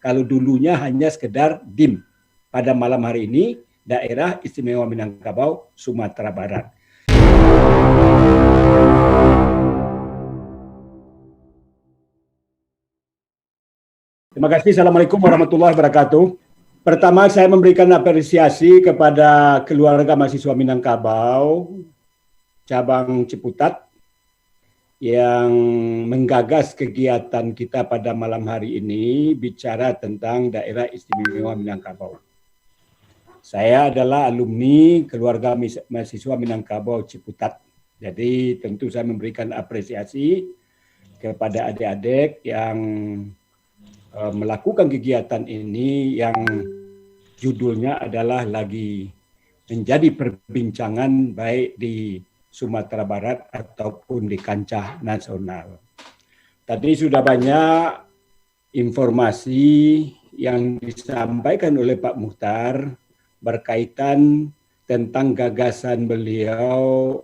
kalau dulunya hanya sekedar DIM. Pada malam hari ini, Daerah Istimewa Minangkabau, Sumatera Barat. Terima kasih. Assalamualaikum warahmatullahi wabarakatuh. Pertama, saya memberikan apresiasi kepada keluarga mahasiswa Minangkabau, cabang Ciputat, yang menggagas kegiatan kita pada malam hari ini bicara tentang Daerah Istimewa Minangkabau. Saya adalah alumni keluarga mahasiswa Minangkabau Ciputat. Jadi tentu saya memberikan apresiasi kepada adik-adik yang melakukan kegiatan ini yang judulnya adalah lagi menjadi perbincangan baik di Sumatera Barat ataupun di kancah nasional. Tadi sudah banyak informasi yang disampaikan oleh Pak Muhtar berkaitan tentang gagasan beliau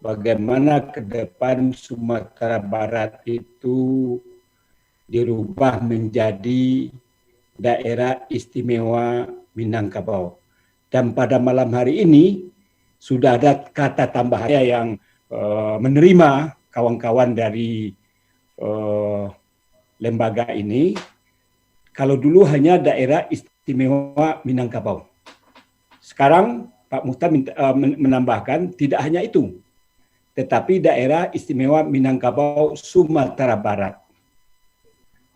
bagaimana ke depan Sumatera Barat itu dirubah menjadi Daerah Istimewa Minangkabau. Dan pada malam hari ini sudah ada kata tambahannya yang menerima kawan-kawan dari lembaga ini. Kalau dulu hanya Daerah Istimewa Minangkabau. Sekarang Pak Muhtar menambahkan tidak hanya itu, tetapi Daerah Istimewa Minangkabau Sumatera Barat.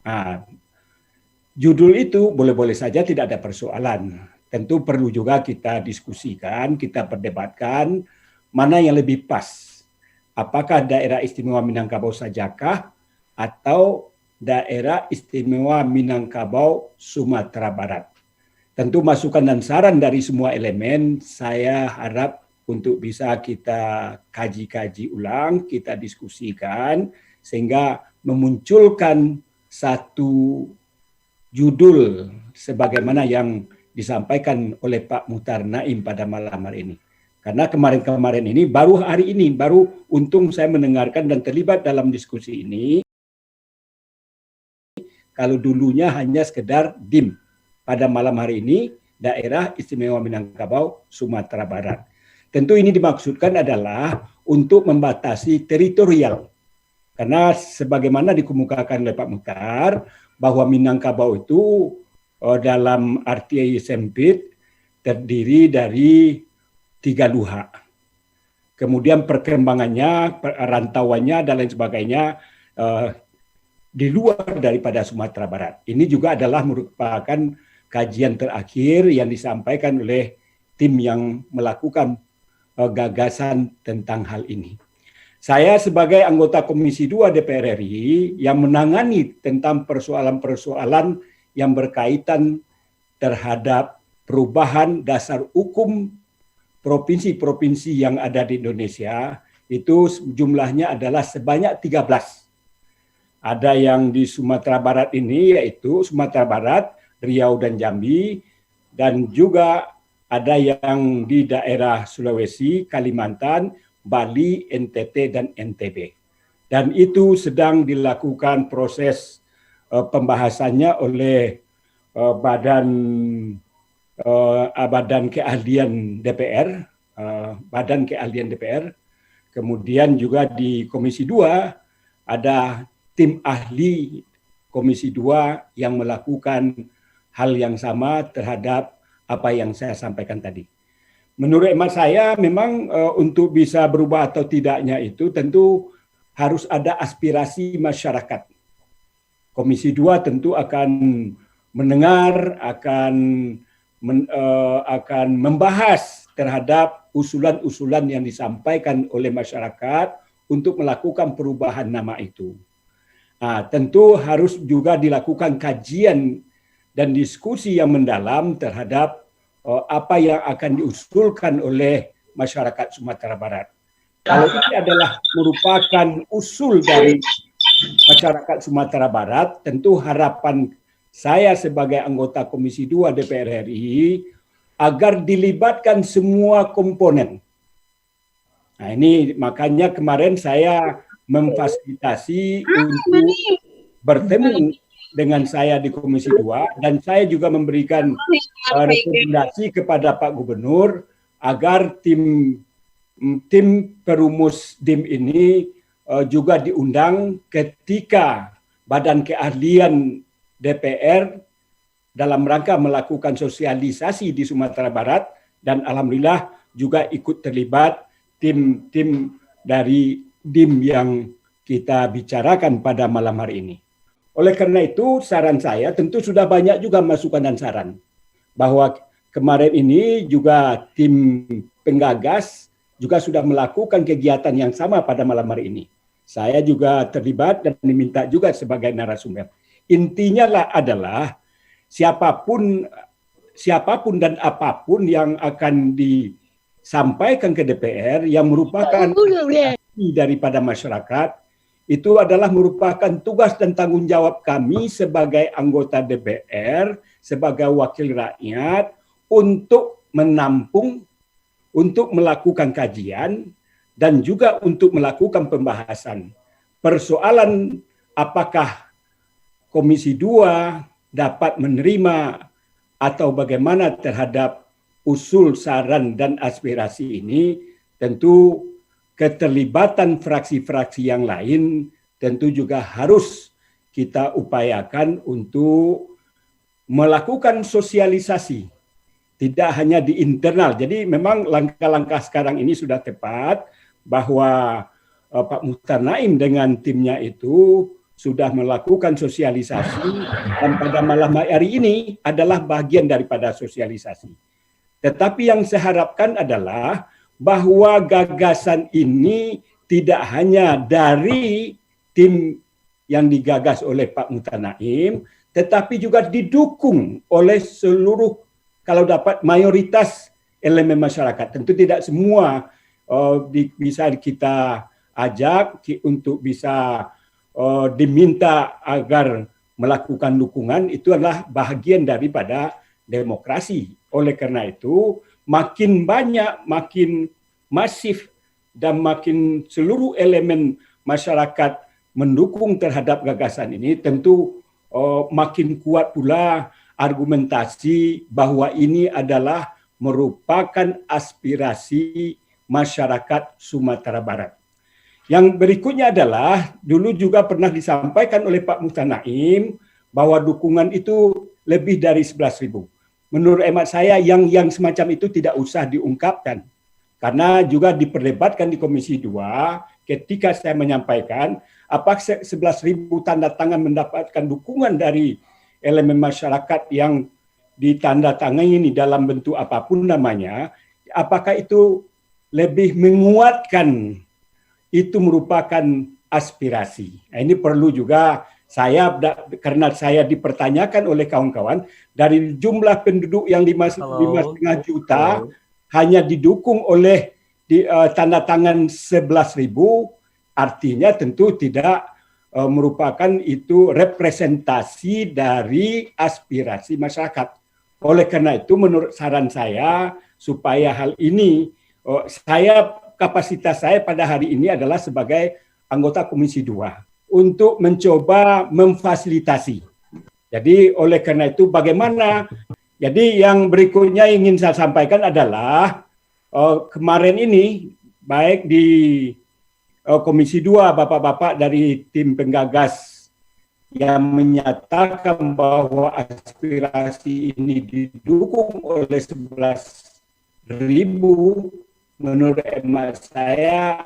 Nah, judul itu boleh-boleh saja tidak ada persoalan. Tentu perlu juga kita diskusikan, kita perdebatkan mana yang lebih pas. Apakah Daerah Istimewa Minangkabau sajakah atau Daerah Istimewa Minangkabau Sumatera Barat. Tentu masukan dan saran dari semua elemen saya harap untuk bisa kita kaji-kaji ulang, kita diskusikan sehingga memunculkan satu judul sebagaimana yang disampaikan oleh Pak Muhtar Naim pada malam hari ini. Karena kemarin-kemarin ini, baru hari ini, baru untung saya mendengarkan dan terlibat dalam diskusi ini, kalau dulunya hanya sekedar DIM. Pada malam hari ini, Daerah Istimewa Minangkabau, Sumatera Barat. Tentu ini dimaksudkan adalah untuk membatasi teritorial. Karena sebagaimana dikemukakan oleh Pak Muhtar, bahwa Minangkabau itu dalam arti sempit terdiri dari 3 luha. Kemudian perkembangannya, rantauannya dan lain sebagainya di luar daripada Sumatera Barat. Ini juga adalah merupakan kajian terakhir yang disampaikan oleh tim yang melakukan gagasan tentang hal ini. Saya sebagai anggota Komisi 2 DPR RI yang menangani tentang persoalan-persoalan yang berkaitan terhadap perubahan dasar hukum provinsi-provinsi yang ada di Indonesia, itu jumlahnya adalah sebanyak 13. Ada yang di Sumatera Barat ini yaitu Sumatera Barat, Riau dan Jambi, dan juga ada yang di daerah Sulawesi, Kalimantan, Bali, NTT, dan NTB. Dan itu sedang dilakukan proses pembahasannya oleh Badan Keahlian DPR, Badan Keahlian DPR. Kemudian juga di Komisi 2 ada tim ahli Komisi 2 yang melakukan hal yang sama terhadap apa yang saya sampaikan tadi. Menurut emak saya memang untuk bisa berubah atau tidaknya itu tentu harus ada aspirasi masyarakat. Komisi 2 tentu akan mendengar, akan membahas terhadap usulan-usulan yang disampaikan oleh masyarakat untuk melakukan perubahan nama itu. Nah, tentu harus juga dilakukan kajian dan diskusi yang mendalam terhadap apa yang akan diusulkan oleh masyarakat Sumatera Barat. Kalau ini adalah merupakan usul dari masyarakat Sumatera Barat, tentu harapan saya sebagai anggota Komisi 2 DPR RI agar dilibatkan semua komponen. Nah, ini makanya kemarin saya memfasilitasi untuk bertemu dengan saya di Komisi 2, dan saya juga memberikan rekomendasi kepada Pak Gubernur agar tim perumus DIM ini juga diundang ketika Badan Keahlian DPR dalam rangka melakukan sosialisasi di Sumatera Barat, dan alhamdulillah juga ikut terlibat tim-tim dari DIM yang kita bicarakan pada malam hari ini. Oleh karena itu, saran saya tentu sudah banyak juga masukan dan saran, bahwa kemarin ini juga tim penggagas juga sudah melakukan kegiatan yang sama pada malam hari ini. Saya juga terlibat dan diminta juga sebagai narasumber. Intinya adalah siapapun dan apapun yang akan disampaikan ke DPR yang merupakan daripada masyarakat, itu adalah merupakan tugas dan tanggung jawab kami sebagai anggota DPR, sebagai wakil rakyat, untuk menampung, untuk melakukan kajian, dan juga untuk melakukan pembahasan. Persoalan apakah Komisi 2 dapat menerima atau bagaimana terhadap usul, saran, dan aspirasi ini, tentu keterlibatan fraksi-fraksi yang lain tentu juga harus kita upayakan untuk melakukan sosialisasi, tidak hanya di internal. Jadi memang langkah-langkah sekarang ini sudah tepat, bahwa Pak Muhtar Naim dengan timnya itu sudah melakukan sosialisasi, dan pada malam hari ini adalah bagian daripada sosialisasi. Tetapi yang saya harapkan adalah bahwa gagasan ini tidak hanya dari tim yang digagas oleh Pak Muhtar Naim, tetapi juga didukung oleh seluruh, kalau dapat, mayoritas elemen masyarakat. Tentu tidak semua bisa kita ajak untuk bisa diminta agar melakukan dukungan. Itu adalah bahagian daripada demokrasi. Oleh karena itu, makin banyak, makin masif, dan makin seluruh elemen masyarakat mendukung terhadap gagasan ini, tentu makin kuat pula argumentasi bahwa ini adalah merupakan aspirasi masyarakat Sumatera Barat. Yang berikutnya adalah, dulu juga pernah disampaikan oleh Pak Muhtar Naim bahwa dukungan itu lebih dari 11.000. Menurut hemat saya yang semacam itu tidak usah diungkapkan, karena juga diperdebatkan di Komisi 2 ketika saya menyampaikan apakah 11.000 tanda tangan mendapatkan dukungan dari elemen masyarakat yang ditandatangani ini dalam bentuk apapun namanya, apakah itu lebih menguatkan itu merupakan aspirasi. Nah, ini perlu juga karena saya dipertanyakan oleh kawan-kawan, dari jumlah penduduk yang 5,5 juta hanya didukung oleh tanda tangan 11.000, artinya tentu tidak merupakan itu representasi dari aspirasi masyarakat. Oleh karena itu, menurut saran saya, supaya hal ini, kapasitas saya pada hari ini adalah sebagai anggota Komisi 2 untuk mencoba memfasilitasi. Jadi oleh karena itu bagaimana? Jadi yang berikutnya ingin saya sampaikan adalah kemarin ini baik di Komisi 2 Bapak-bapak dari tim penggagas yang menyatakan bahwa aspirasi ini didukung oleh 11.000, menurut hemat saya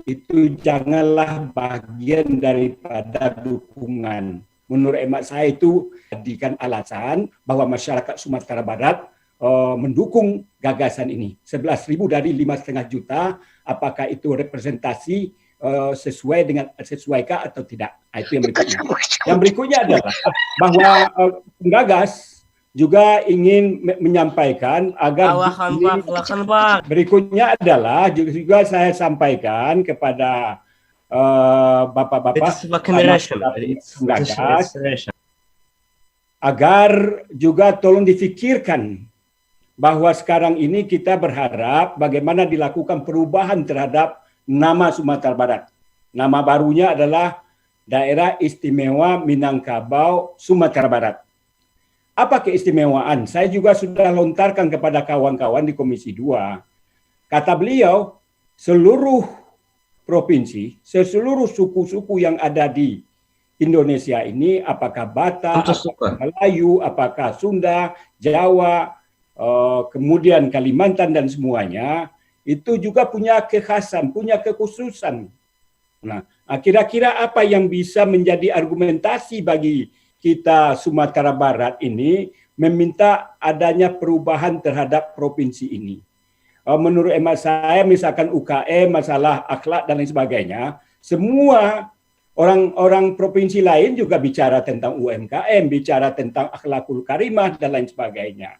itu janganlah bagian daripada dukungan. Menurut hemat saya itu jadikan alasan bahwa masyarakat Sumatera Barat mendukung gagasan ini. 11.000 dari 5,5 juta, apakah itu representasi sesuaikah atau tidak? Itu yang berikutnya. Yang berikutnya adalah bahwa penggagas juga ingin menyampaikan agar berikutnya adalah juga saya sampaikan kepada bapak-bapak penggagas agar juga tolong difikirkan bahwa sekarang ini kita berharap bagaimana dilakukan perubahan terhadap nama Sumatera Barat. Nama barunya adalah Daerah Istimewa Minangkabau, Sumatera Barat. Apa keistimewaan? Saya juga sudah lontarkan kepada kawan-kawan di Komisi 2. Kata beliau, seluruh provinsi, seluruh suku-suku yang ada di Indonesia ini, apakah Batak, apakah Melayu, apakah Sunda, Jawa, kemudian Kalimantan dan semuanya, itu juga punya kekhasan, punya kekhususan. Nah, kira-kira apa yang bisa menjadi argumentasi bagi kita Sumatera Barat ini meminta adanya perubahan terhadap provinsi ini? Menurut emak saya, misalkan UKM, masalah akhlak dan lain sebagainya, semua orang-orang provinsi lain juga bicara tentang UMKM, bicara tentang akhlakul karimah dan lain sebagainya.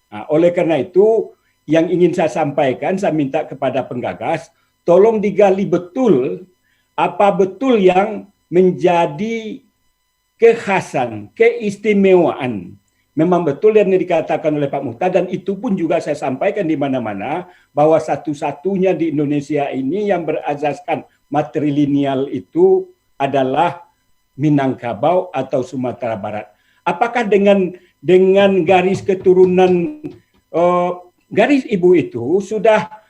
Nah, oleh karena itu, yang ingin saya sampaikan, saya minta kepada penggagas, tolong digali betul apa betul yang menjadi kekhasan, keistimewaan. Memang betul yang dikatakan oleh Pak Muhtar, dan itu pun juga saya sampaikan di mana-mana, bahwa satu-satunya di Indonesia ini yang berasaskan matrilineal itu adalah Minangkabau atau Sumatera Barat. Apakah dengan garis keturunan garis ibu itu sudah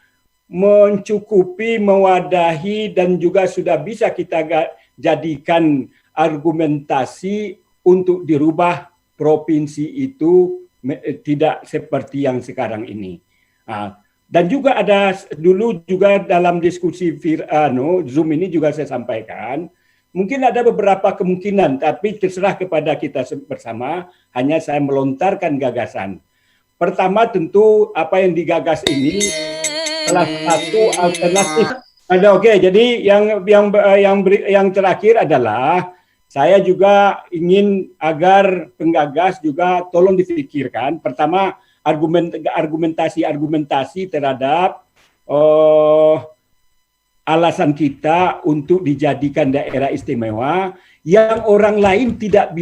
mencukupi, mewadahi, dan juga sudah bisa kita jadikan argumentasi untuk dirubah provinsi itu tidak seperti yang sekarang ini. Dan juga ada dulu juga dalam diskusi Zoom ini juga saya sampaikan, mungkin ada beberapa kemungkinan, tapi terserah kepada kita bersama, hanya saya melontarkan gagasan. Pertama tentu apa yang digagas ini salah satu alternatif. Oke, jadi yang terakhir adalah saya juga ingin agar penggagas juga tolong dipikirkan. Pertama, argumentasi terhadap alasan kita untuk dijadikan daerah istimewa yang orang lain tidak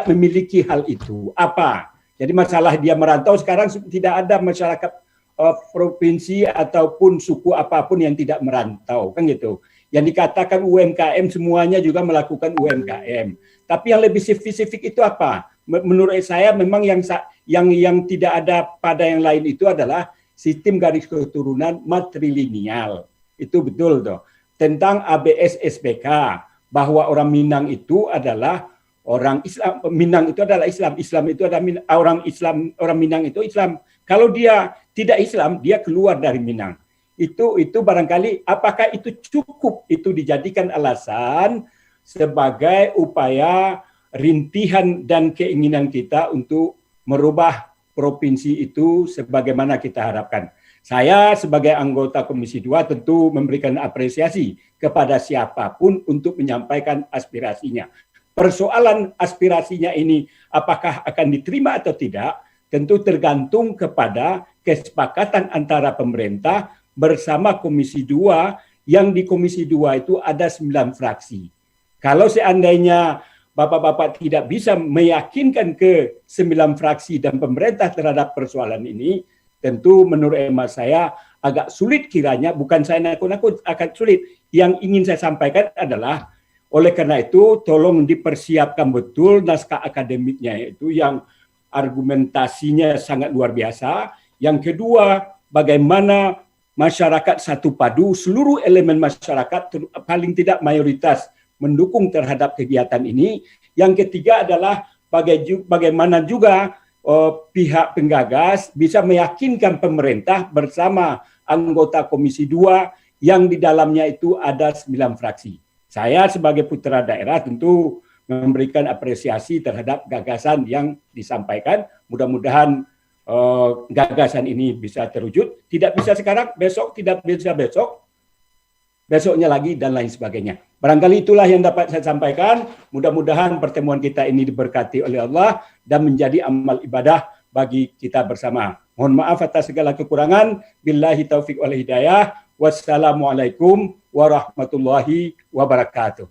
memiliki hal itu. Apa? Jadi masalah dia merantau sekarang tidak ada masyarakat provinsi ataupun suku apapun yang tidak merantau, kan gitu. Yang dikatakan UMKM semuanya juga melakukan UMKM. Tapi yang lebih spesifik itu apa? Menurut saya memang yang tidak ada pada yang lain itu adalah sistem garis keturunan matrilineal. Itu betul toh. Tentang ABS SPK, bahwa orang Minang itu adalah orang Islam, Minang itu adalah Islam, Islam itu adalah orang Islam, orang Minang itu Islam. Kalau dia tidak Islam, dia keluar dari Minang. Itu barangkali apakah itu cukup itu dijadikan alasan sebagai upaya rintihan dan keinginan kita untuk merubah provinsi itu sebagaimana kita harapkan. Saya sebagai anggota Komisi 2 tentu memberikan apresiasi kepada siapapun untuk menyampaikan aspirasinya. Persoalan aspirasinya ini apakah akan diterima atau tidak, tentu tergantung kepada kesepakatan antara pemerintah bersama Komisi 2, yang di Komisi 2 itu ada 9 fraksi. Kalau seandainya Bapak-Bapak tidak bisa meyakinkan ke 9 fraksi dan pemerintah terhadap persoalan ini, tentu menurut emak saya agak sulit kiranya, bukan saya nakut-nakut, akan sulit. Yang ingin saya sampaikan adalah, oleh karena itu, tolong dipersiapkan betul naskah akademiknya, itu yang argumentasinya sangat luar biasa. Yang kedua, bagaimana masyarakat satu padu, seluruh elemen masyarakat, paling tidak mayoritas, mendukung terhadap kegiatan ini. Yang ketiga adalah bagaimana juga pihak penggagas bisa meyakinkan pemerintah bersama anggota Komisi 2 yang di dalamnya itu ada 9 fraksi. Saya sebagai putra daerah tentu memberikan apresiasi terhadap gagasan yang disampaikan. Mudah-mudahan gagasan ini bisa terwujud. Tidak bisa sekarang, besok, tidak bisa besok, besoknya lagi, dan lain sebagainya. Barangkali itulah yang dapat saya sampaikan. Mudah-mudahan pertemuan kita ini diberkati oleh Allah dan menjadi amal ibadah bagi kita bersama. Mohon maaf atas segala kekurangan. Billahi taufiq wal hidayah. Wassalamualaikum warahmatullahi wabarakatuh.